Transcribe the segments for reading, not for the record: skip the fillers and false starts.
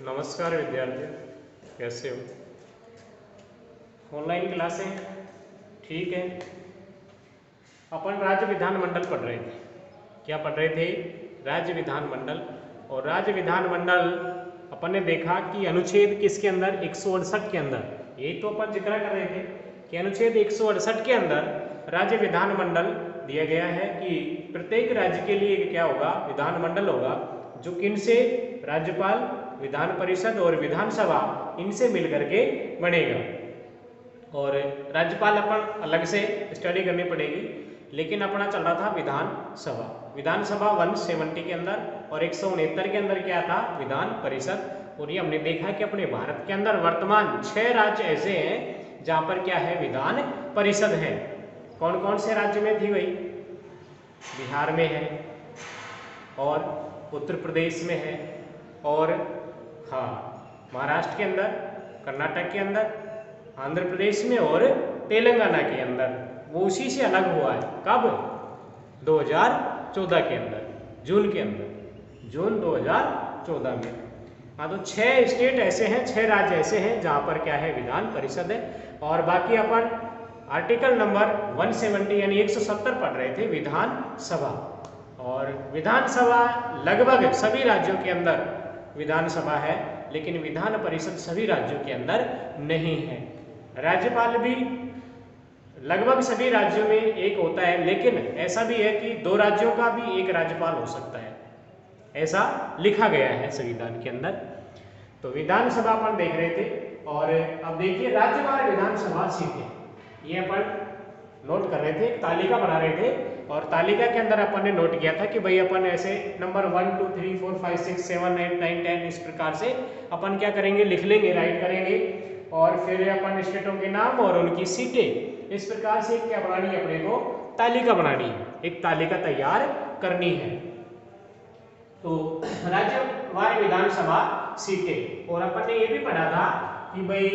नमस्कार विद्यार्थियों, कैसे हो? ऑनलाइन क्लासें ठीक है। अपन राज्य विधानमंडल पढ़ रहे थे। क्या पढ़ रहे थे? राज्य विधानमंडल। और राज्य विधानमंडल अपन ने देखा कि अनुच्छेद किसके अंदर, 168 के अंदर, यही तो अपन जिक्र कर रहे थे कि अनुच्छेद 168 के अंदर राज्य विधानमंडल दिया गया है कि प्रत्येक राज्य के लिए क्या होगा, विधानमंडल होगा, जो किनसे, राज्यपाल, विधान परिषद और विधानसभा, इनसे मिलकर के बनेगा। और राज्यपाल अपन अलग से स्टडी करनी पड़ेगी, लेकिन अपना चल रहा था विधानसभा। विधानसभा 170 के अंदर और 169 के अंदर क्या था, विधान परिषद। और ये हमने देखा कि अपने भारत के अंदर वर्तमान 6 राज्य ऐसे हैं जहाँ पर क्या है, विधान परिषद है। कौन कौन से राज्य में थी भाई? बिहार में है और उत्तर प्रदेश में है और हाँ, महाराष्ट्र के अंदर, कर्नाटक के अंदर, आंध्र प्रदेश में और तेलंगाना के अंदर। वो उसी से अलग हुआ है। कब? 2014 के अंदर, जून के अंदर, जून 2014 में। हाँ, तो 6 स्टेट ऐसे हैं, 6 राज्य ऐसे हैं जहाँ पर क्या है, विधान परिषद है। और बाकी अपन आर्टिकल नंबर 170 यानी 170 पढ़ रहे थे, विधानसभा। और विधानसभा लगभग सभी राज्यों के अंदर विधानसभा है, लेकिन विधान परिषद सभी राज्यों के अंदर नहीं है। राज्यपाल भी लगभग सभी राज्यों में एक होता है, लेकिन ऐसा भी है कि 2 राज्यों का भी एक राज्यपाल हो सकता है, ऐसा लिखा गया है संविधान के अंदर। तो विधानसभा अपन देख रहे थे। और अब देखिए राज्यवार विधानसभा सीटें, ये अपन नोट कर रहे थे, तालिका बना रहे थे। और तालिका के अंदर अपन ने नोट किया था कि भाई अपन ऐसे नंबर 1 2 3 4 5 6 7 8 9 10 इस प्रकार से अपन क्या करेंगे, लिख लेंगे, राइट करेंगे। और फिर अपन स्टेटों के नाम और उनकी सीटें, इस प्रकार से क्या बनानी है, अपने को तालिका बनानी है, एक तालिका तैयार करनी है। तो राज्यवार विधानसभा सीटें। और अपन ने ये भी पढ़ा था कि भाई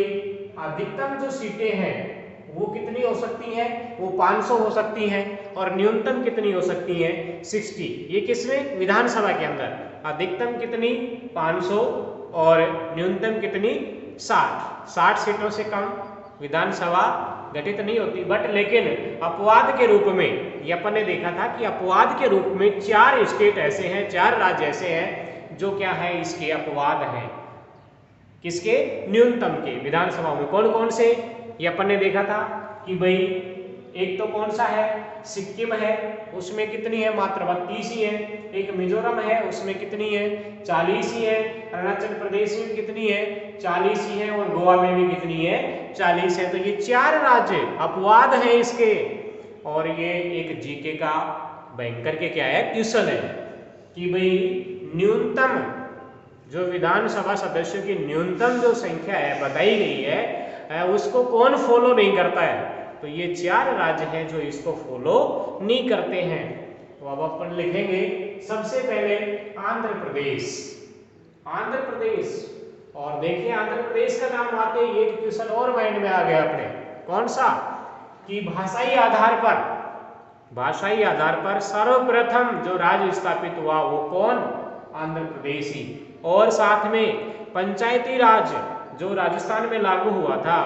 अधिकतम जो सीटें हैं वो कितनी हो सकती हैं, वो 500 हो सकती हैं। और न्यूनतम कितनी हो सकती हैं, 60। ये किसमें? विधानसभा के अंदर। अधिकतम कितनी? 500 और न्यूनतम कितनी? 60 सीटों से कम विधानसभा गठित नहीं होती। बट लेकिन अपवाद के रूप में, ये अपन ने देखा था कि अपवाद के रूप में 4 स्टेट ऐसे हैं, 4 राज्य ऐसे हैं जो क्या है, इसके अपवाद हैं। किसके? न्यूनतम के विधानसभा में। कौन कौन से? ये अपन ने देखा था कि भाई एक तो कौन सा है, सिक्किम है, उसमें कितनी है, मात्र 32 ही है। एक मिजोरम है, उसमें कितनी है, 40 ही है। अरुणाचल प्रदेश में कितनी है, 40 ही है। और गोवा में भी कितनी है, 40 है। तो ये 4 राज्य अपवाद हैं इसके। और ये एक जीके का बैंकर के क्या है, क्वेश्चन है कि भाई न्यूनतम जो विधानसभा सदस्यों की न्यूनतम जो संख्या है बताई गई है, उसको कौन फॉलो नहीं करता है? तो ये 4 राज्य हैं जो इसको फॉलो नहीं करते हैं। तो अब अपन लिखेंगे सबसे पहले आंध्र प्रदेश। आंध्र प्रदेश। और देखिए आंध्र प्रदेश का नाम आते ही एक क्वेश्चन और माइंड में आ गया अपने, कौन सा? कि भाषाई आधार पर सर्वप्रथम जो राज्य स्थापित हुआ वो कौन? आंध्र प्रदेश ही। और साथ में पंचायती राज जो राजस्थान में लागू हुआ था,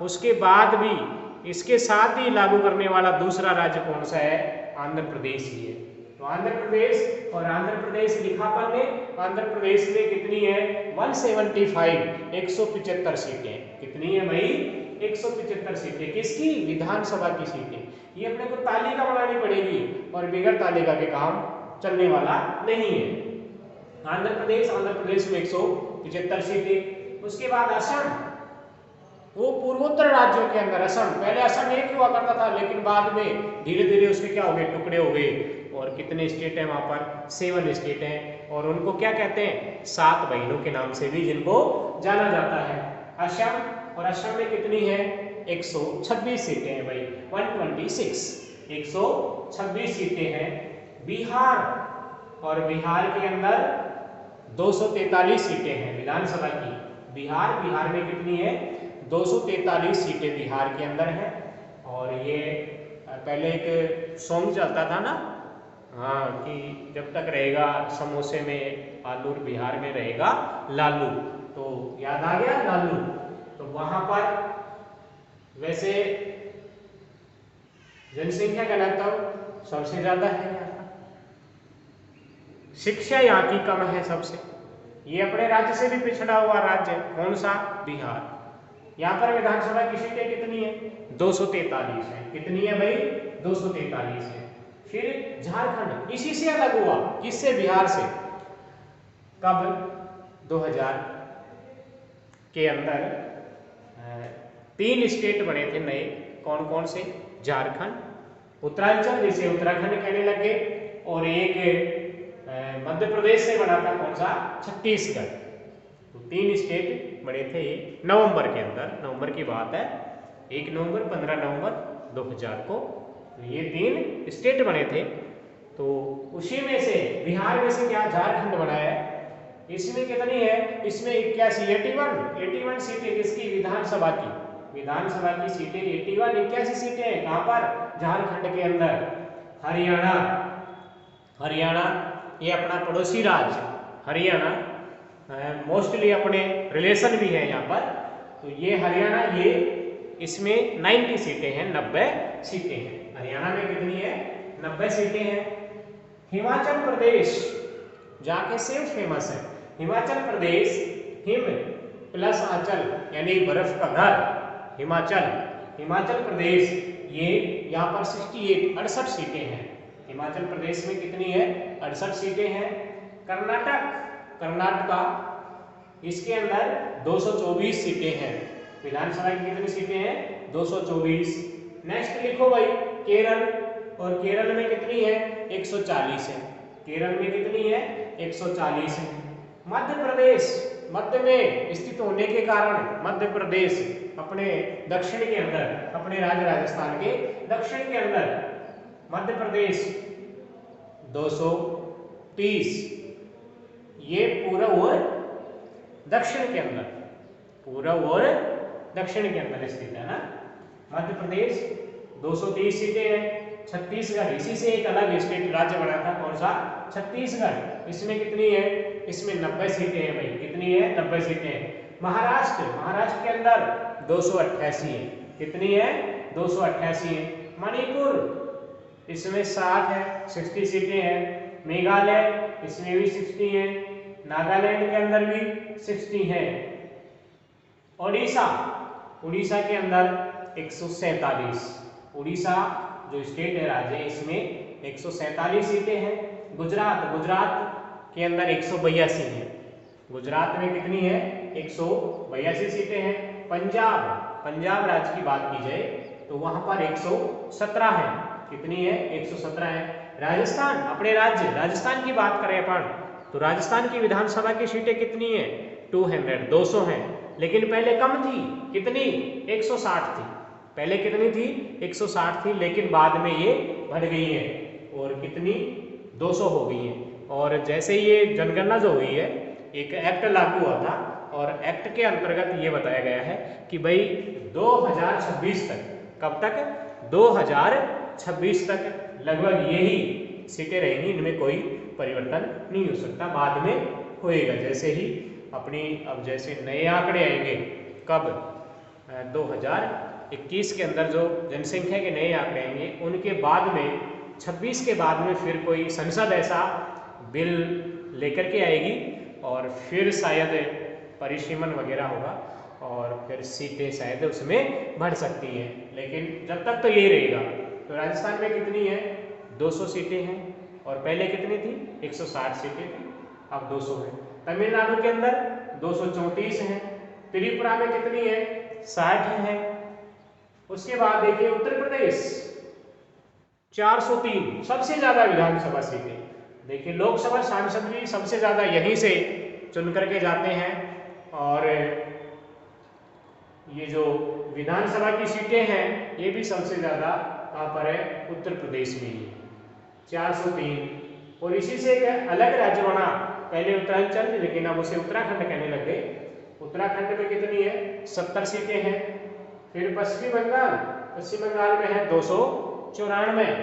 उसके बाद भी इसके साथ ही लागू करने वाला दूसरा राज्य कौन सा है? आंध्र प्रदेश ही है। तो आंध्र प्रदेश, और आंध्र प्रदेश लिखा अपन ने, आंध्र प्रदेश में कितनी है, 175, 175 सीटें। कितनी है भाई? 175 सीटें। किसकी? विधानसभा की सीटें। ये अपने को तालिका बनानी पड़ेगी, और बगैर तालिका के काम चलने वाला नहीं है। आंध्र प्रदेश में 175 सीटें। उसके बाद असम, वो पूर्वोत्तर राज्यों के अंदर असम, पहले असम एक हुआ करता था, लेकिन बाद में धीरे धीरे उसके क्या हो गए, टुकड़े हो गए। और कितने स्टेट हैं वहां पर? 7 स्टेट हैं। और उनको क्या कहते हैं? 7 बहनों के नाम से भी जिनको जाना जाता है, असम। और असम में कितनी है? 126 सीटें हैं भाई, 126, 126 सीटें हैं। बिहार, और बिहार के अंदर 243 सीटें हैं विधानसभा की। बिहार में कितनी है? 243 सीटें बिहार के अंदर है। और ये पहले एक सॉन्ग चलता था ना, हाँ, कि जब तक रहेगा समोसे में आलू, बिहार में रहेगा लालू। तो याद आ गया नालू। तो वहां पर वैसे जनसंख्या घनत्व सबसे ज्यादा है यहाँ का। शिक्षा यहाँ की कम है सबसे। ये अपने राज्य से भी पिछड़ा हुआ राज्य है। कौन सा? बिहार। यहाँ पर विधानसभा की सीटें कितनी है? 243 है। कितनी है भाई? 243 है। फिर झारखंड इसी से अलग हुआ। किससे? बिहार से। कब? 2000 के अंदर 3 स्टेट बने थे नए। कौन कौन से? झारखंड, उत्तरांचल जिसे उत्तराखंड कहने लगे, और एक मध्य प्रदेश से बना था। कौन सा? छत्तीसगढ़। तो 3 स्टेट बने थे ये नवंबर के अंदर। नवंबर की बात है, 1 नवंबर 15 नवंबर 2000 को। तो ये 3 स्टेट बने थे। तो उसी में से बिहार में से क्या झारखंड बनाया है। इसमें कितनी है? इसमें 81 सीटें किसकी? विधानसभा की। विधानसभा की सीटें 81 सीटें हैं। कहां पर? झारखंड के अंदर। हरियाणा ये अपना पड़ोसी राज्य हरियाणा, मोस्टली अपने रिलेशन भी है यहाँ पर। तो ये हरियाणा, ये इसमें 90 सीटें हैं, 90 सीटें हैं। हरियाणा में कितनी है? 90 सीटें हैं। हिमाचल प्रदेश जाके सेम फेमस है। हिमाचल प्रदेश, हिम प्लस आंचल यानी बर्फ का घर, हिमाचल प्रदेश, ये यहाँ पर 68 सीटें हैं। हिमाचल प्रदेश में कितनी है? 68 सीटें हैं। कर्नाटका इसके अंदर 224 सीटें हैं। विधानसभा की कितनी सीटें हैं? 224। नेक्स्ट लिखो भाई केरल, और केरल में कितनी है? 140 है। केरल में कितनी है? 140 है। मध्य प्रदेश, मध्य में स्थित होने के कारण मध्य प्रदेश अपने दक्षिण के अंदर, अपने राज्य राजस्थान के दक्षिण के अंदर मध्य प्रदेश 230। ये पूर्व और दक्षिण के अंदर, पूर्व और दक्षिण के अंदर स्थित है ना। मध्य प्रदेश 230 सीटें हैं। छत्तीसगढ़ इसी से एक अलग स्टेट राज्य बना था। कौन सा? छत्तीसगढ़। इसमें कितनी है? इसमें 90 सीटें हैं भाई। कितनी है? 90 सीटें हैं। महाराष्ट्र के अंदर 288 है। कितनी है? 288 है। मणिपुर इसमें 60 है, 60 सीटें हैं। मेघालय इसमें भी 60 है। नागालैंड के अंदर भी 60 है। उड़ीसा के अंदर 147। उड़ीसा जो स्टेट है, राज्य, इसमें 147 सीटें हैं। गुजरात के अंदर 182 है। गुजरात में कितनी है? 182 सीटें हैं। पंजाब राज्य की बात की जाए तो वहां पर 117 है। कितनी है? 117 है। राजस्थान, अपने राज्य राजस्थान की बात करें अपन, तो राजस्थान की विधानसभा की सीटें कितनी है? 200 है। लेकिन पहले कम थी। कितनी? 160 थी। पहले कितनी थी? 160 थी, लेकिन बाद में ये बढ़ गई है और कितनी? 200 हो गई है। और जैसे ये जनगणना जो हुई है, एक एक्ट लागू हुआ था, और एक्ट के अंतर्गत ये बताया गया है कि भाई 2026 तक, कब तक? 2026 तक लगभग यही सीटें रहेंगी। इनमें कोई परिवर्तन नहीं हो सकता, बाद में होएगा। जैसे ही अपनी अब जैसे नए आंकड़े आएंगे, कब? 2021 के अंदर जो जनसंख्या के नए आंकड़े आएंगे, उनके बाद में 26 के बाद में फिर कोई संसद ऐसा बिल लेकर के आएगी और फिर शायद परिसीमन वगैरह होगा और फिर सीटें शायद उसमें बढ़ सकती हैं। लेकिन जब तक तो यही रहेगा। तो राजस्थान में कितनी है? 200 सीटें हैं, और पहले कितनी थी? 160 सीटें थी, अब 200 है। तमिलनाडु के अंदर 234 हैं। त्रिपुरा में कितनी है? 60 है। उसके बाद देखिए उत्तर प्रदेश 403, सबसे ज्यादा विधानसभा सीटें। देखिए लोकसभा सांसद भी सबसे ज्यादा यहीं से चुन करके जाते हैं, और ये जो विधानसभा की सीटें हैं ये भी सबसे ज्यादा कहाँ पर है? उत्तर प्रदेश में ही 403। और इसी से एक अलग राज्य बना, पहले उत्तरांचल, लेकिन अब उसे उत्तराखंड कहने लग गए। उत्तराखंड में कितनी है? 70 सीटें हैं। फिर पश्चिम बंगाल में है 294।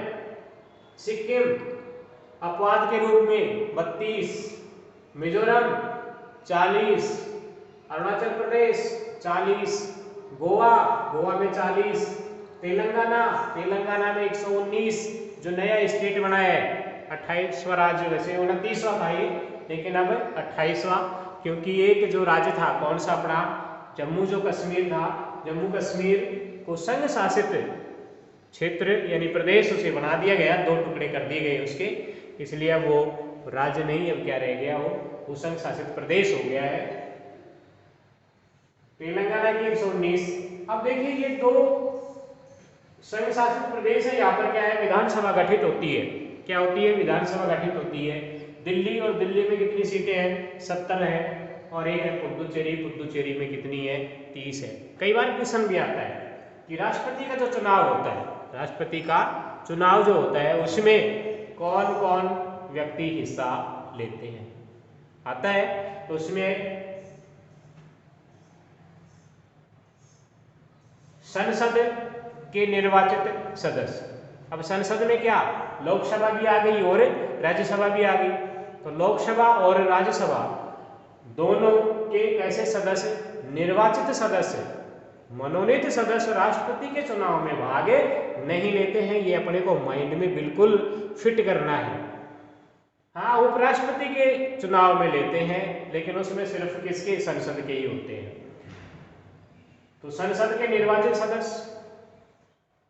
सिक्किम अपवाद के रूप में 32, मिजोरम 40, अरुणाचल प्रदेश 40, गोवा में 40, तेलंगाना में 119, जो नया स्टेट बना है 28वां राज्य, वैसे 29वां था ये, लेकिन अब 28वां, क्योंकि एक जो राज्य था कौन सा अपना जम्मू जो कश्मीर था, जम्मू कश्मीर को संघ शासित क्षेत्र यानी प्रदेश उसे बना दिया गया, 2 टुकड़े कर दिए गए उसके, इसलिए अब वो राज्य नहीं, अब क्या रह गया, वो संघ शासित प्रदेश हो गया है। तेलंगाना की 119। अब देखिए ये 2 संघ शासित प्रदेश है, यहाँ पर क्या है, विधानसभा गठित होती है। क्या होती है? विधानसभा गठित होती है। दिल्ली, और दिल्ली में कितनी सीटें हैं? 70 है, और एक है पुदुचेरी में कितनी है? 30 है। कई बार क्वेश्चन भी आता है कि राष्ट्रपति का जो चुनाव होता है, राष्ट्रपति का चुनाव जो होता है उसमें कौन कौन व्यक्ति हिस्सा लेते हैं, आता है। तो उसमें संसद के निर्वाचित सदस्य, अब संसद में क्या, लोकसभा भी आ गई और राज्यसभा भी आ गई, तो लोकसभा और राज्यसभा दोनों के कैसे सदस्य? निर्वाचित सदस्य, मनोनीत सदस्य राष्ट्रपति के चुनाव में भाग नहीं लेते हैं, ये अपने को माइंड में बिल्कुल फिट करना है। हाँ, उपराष्ट्रपति के चुनाव में लेते हैं, लेकिन उसमें सिर्फ किसके? संसद के ही होते हैं। तो संसद के निर्वाचित सदस्य,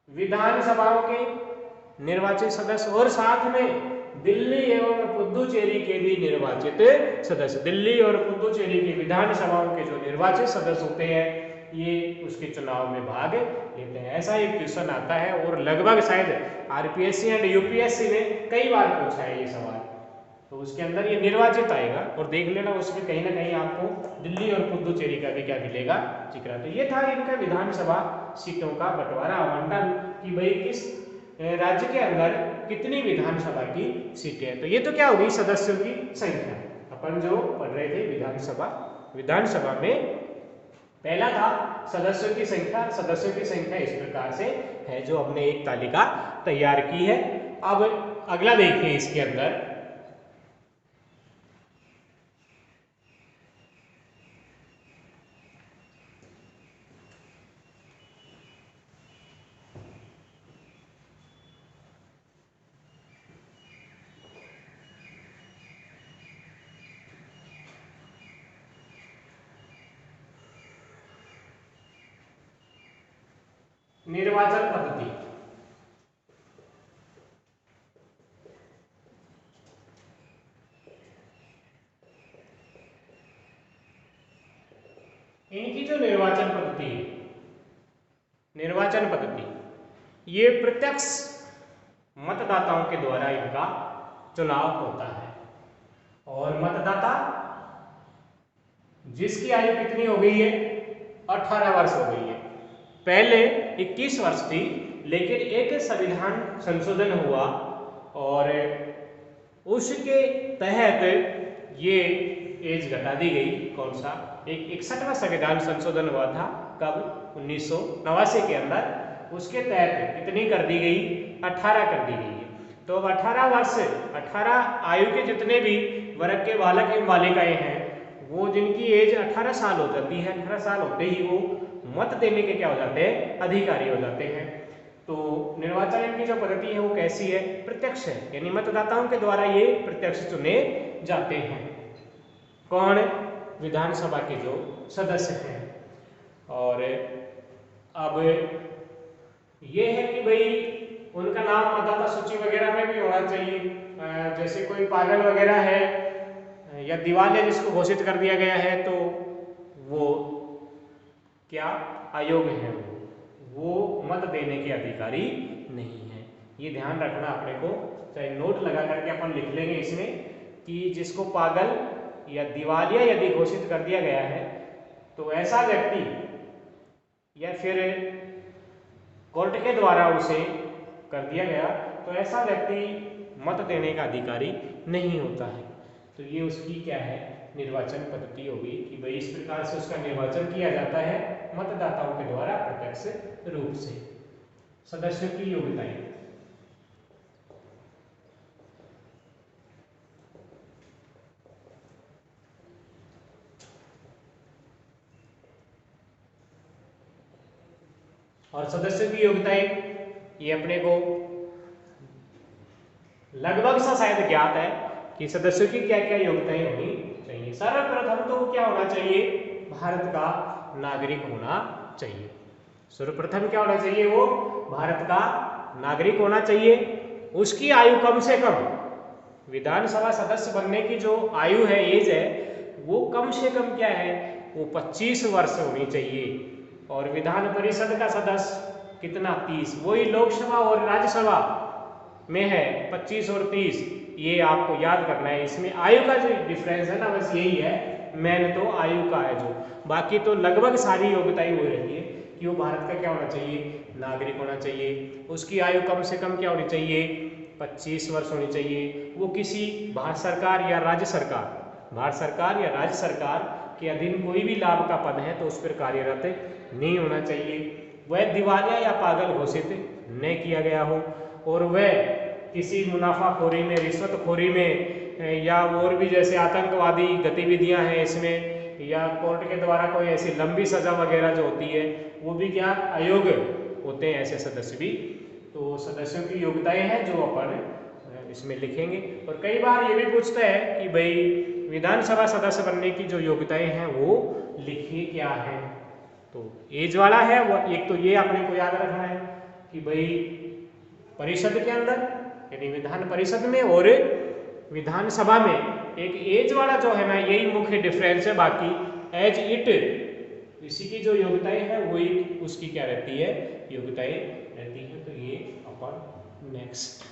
विधानसभाओं के निर्वाचित सदस्य, और साथ में दिल्ली एवं पुदुचेरी के भी निर्वाचित सदस्य। दिल्ली और पुदुचेरी की विधानसभाओं के जो निर्वाचित सदस्य होते हैं, ये उसके चुनाव में भाग लेते हैं। ऐसा एक क्वेश्चन आता है, और लगभग शायद आरपीएससी एंड यूपीएससी ने कई बार पूछा है ये सवाल, तो उसके अंदर ये निर्वाचित आएगा, और देख लेना उसमें कहीं ना कहीं आपको दिल्ली और पुदुचेरी का भी क्या मिलेगा? जिक्र। तो ये था इनका विधानसभा सीटों का बंटवारा, आवंटन, कि भाई किस राज्य के अंदर कितनी विधानसभा की सीटें हैं। तो ये तो क्या होगी? सदस्यों की संख्या। अपन जो पढ़ रहे थे विधानसभा में पहला था सदस्यों की संख्या। सदस्यों की संख्या इस प्रकार से है, जो हमने एक तालिका तैयार की है। अब अगला देखिए, इसके अंदर निर्वाचन पद्धति। इनकी जो निर्वाचन पद्धति ये प्रत्यक्ष मतदाताओं के द्वारा इनका चुनाव होता है, और मतदाता जिसकी आयु कितनी हो गई है? 18 वर्ष हो गई है। पहले 21 वर्ष थी, लेकिन एक संविधान संशोधन हुआ, और उसके तहत ये एज घटा दी गई। कौन सा? एक 61वां संविधान संशोधन हुआ था, कब? 1989 के अंदर। उसके तहत कितनी कर दी गई? 18 कर दी गई है। तो अब 18 वर्ष, 18 आयु के जितने भी वर्ग के बालक एवं बालिकाएं हैं, वो जिनकी एज 18 साल हो जाती है, 18 साल होते ही वो मत देने के क्या हो जाते हैं? अधिकारी हो जाते हैं। तो निर्वाचन की जो पद्धति है वो कैसी है? प्रत्यक्ष है, यानी मतदाताओं के द्वारा ये प्रत्यक्ष चुने जाते हैं। कौन? विधानसभा के जो सदस्य हैं। और अब ये है कि भाई उनका नाम मतदाता सूची वगैरह में भी होना चाहिए। जैसे कोई पागल वगैरह है, या दिवालिया जिसको घोषित कर दिया गया है, तो वो क्या अयोग्य है, वो मत देने के अधिकारी नहीं है। ये ध्यान रखना अपने को, चाहे नोट लगा करके अपन लिख लेंगे इसमें, कि जिसको पागल या दिवालिया यदि घोषित कर दिया गया है, तो ऐसा व्यक्ति, या फिर कोर्ट के द्वारा उसे कर दिया गया, तो ऐसा व्यक्ति मत देने का अधिकारी नहीं होता है। तो ये उसकी क्या है? निर्वाचन पद्धति होगी, कि भाई इस प्रकार से उसका निर्वाचन किया जाता है मतदाताओं के द्वारा प्रत्यक्ष रूप से। सदस्यों की योग्यताएं। और सदस्यों की योग्यताएं ये अपने को लगभग सा शायद ज्ञात है कि सदस्यों की क्या क्या योग्यताएं होनी चाहिए। सर्वप्रथम तो क्या होना चाहिए, भारत का नागरिक होना चाहिए। सर्वप्रथम क्या होना चाहिए, वो भारत का नागरिक होना चाहिए। उसकी आयु कम से कम, विधानसभा सदस्य बनने की जो आयु है, एज है, वो कम से कम क्या है, वो 25 वर्ष होनी चाहिए। और विधान परिषद का सदस्य कितना, 30, वही लोकसभा और राज्यसभा में है 25 और 30, ये आपको याद करना है। इसमें आयु का जो डिफरेंस है ना, बस यही है, मेन तो आयु का है जो, बाकी तो लगभग सारी योग्यताएं वही रहती है कि वो भारत का क्या होना चाहिए, नागरिक होना चाहिए। उसकी आयु कम से कम क्या होनी चाहिए, 25 वर्ष होनी चाहिए। वो किसी भारत सरकार या राज्य सरकार, भारत सरकार या राज्य सरकार के अधीन कोई भी लाभ का पद है तो उस पर कार्यरत नहीं होना चाहिए। वह दिवालिया या पागल घोषित न किया गया हो, और वह किसी मुनाफाखोरी में, रिश्वतखोरी में, या और भी जैसे आतंकवादी गतिविधियां हैं इसमें, या कोर्ट के द्वारा कोई ऐसी लंबी सजा वगैरह जो होती है, वो भी क्या अयोग्य होते हैं ऐसे सदस्य भी। तो सदस्यों की योग्यताएं हैं जो अपन इसमें लिखेंगे। और कई बार ये भी पूछता है कि भाई विधानसभा सदस्य बनने की जो योग्यताएं हैं वो लिखिए क्या है। तो एज वाला है वो, एक तो ये अपने को याद रखना है कि भाई परिषद के अंदर यानी विधान परिषद में और विधानसभा में एक एज वाला जो है ना, यही मुख्य डिफरेंस है। बाकी एज इट इसी की जो योग्यताएं हैं वही उसकी क्या रहती है, योग्यताएं रहती है। तो ये अपन नेक्स्ट